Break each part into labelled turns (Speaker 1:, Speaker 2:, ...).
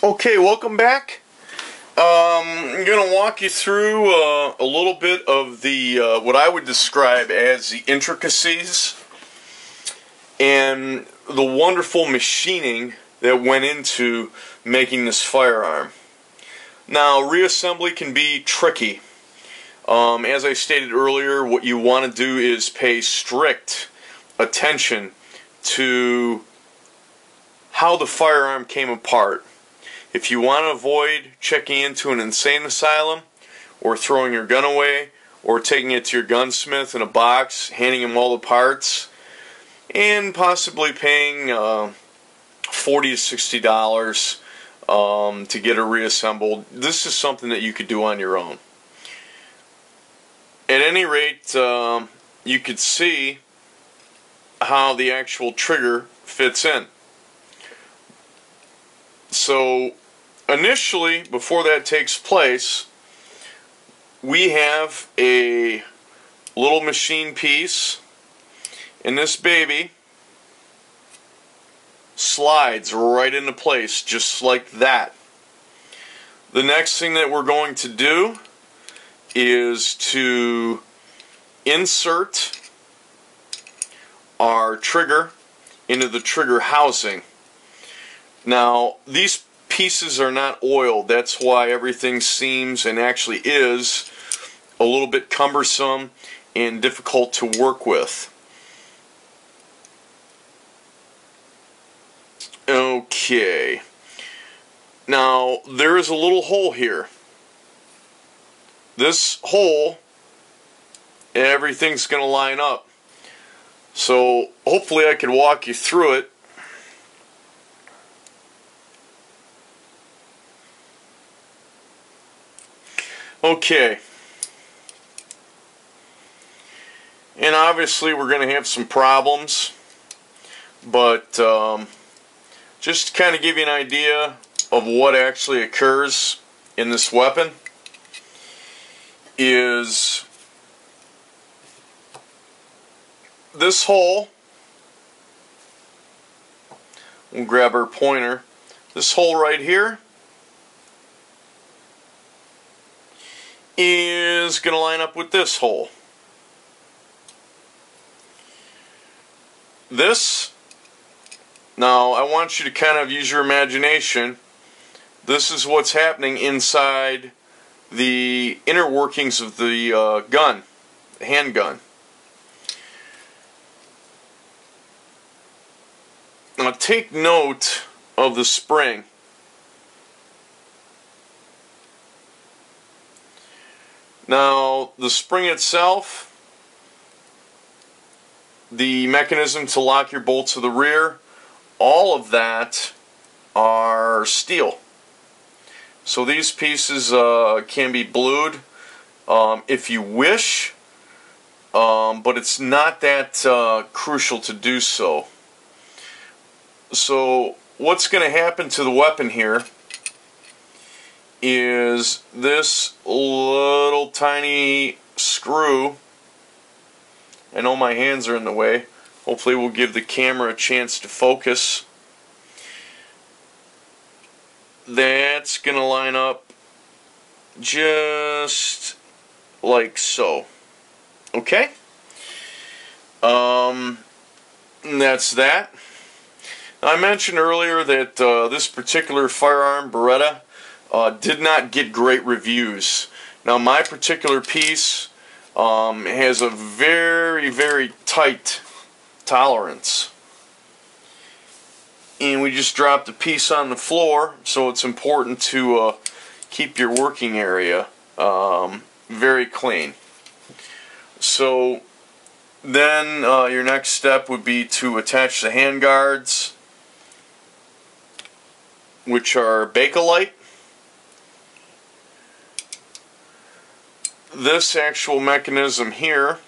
Speaker 1: Okay, welcome back. I'm going to walk you through a little bit of the what I would describe as the intricacies and the wonderful machining that went into making this firearm. Now, reassembly can be tricky. As I stated earlier, what you want to do is pay strict attention to how the firearm came apart. If you want to avoid checking into an insane asylum, or throwing your gun away, or taking it to your gunsmith in a box, handing him all the parts, and possibly paying $40 to $60 to get it reassembled, this is something that you could do on your own. At any rate, you could see how the actual trigger fits in. So initially, before that takes place, we have a little machine piece, and this baby slides right into place just like that. The next thing that we're going to do is to insert our trigger into the trigger housing. Now, these pieces are not oiled. That's why everything seems, and actually is, a little bit cumbersome and difficult to work with. Okay. Now, there is a little hole here. This hole, everything's going to line up. So, hopefully I can walk you through it. Okay, and obviously we're going to have some problems, but just to kind of give you an idea of what actually occurs in this weapon is this hole. We'll grab our pointer. This hole right here is going to line up with this hole. This, now I want you to kind of use your imagination. This is what's happening inside the inner workings of the gun, the handgun. Now take note of the spring. Now, the spring itself, the mechanism to lock your bolt to the rear, all of that are steel. So these pieces can be blued if you wish, but it's not that crucial to do so. So what's going to happen to the weapon here is this little tiny screw. I know my hands are in the way. Hopefully we'll give the camera a chance to focus. That's going to line up just like so. Okay? And that's that. I mentioned earlier that this particular firearm, Beretta, did not get great reviews. Now, my particular piece has a very, very tight tolerance. And we just dropped the piece on the floor, so it's important to keep your working area very clean. So then your next step would be to attach the hand guards, which are Bakelite. This actual mechanism here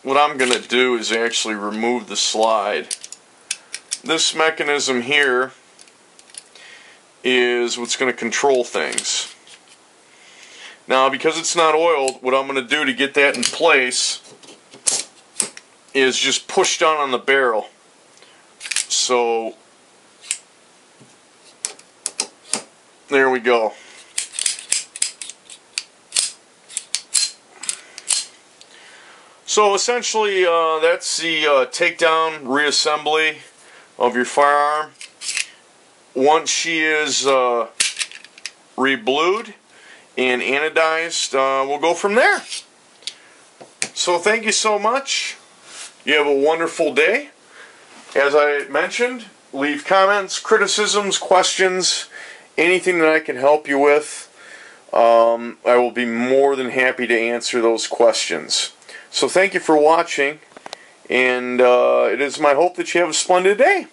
Speaker 1: what I'm going to do is actually remove the slide. This mechanism here is what's going to control things. Now, because it's not oiled, what I'm going to do to get that in place is just pushed down on the barrel. So there we go. So essentially that's the takedown reassembly of your firearm. Once she is reblued and anodized, we'll go from there. So thank you so much. You have a wonderful day. As I mentioned, leave comments, criticisms, questions, anything that I can help you with. I will be more than happy to answer those questions. So thank you for watching, and it is my hope that you have a splendid day.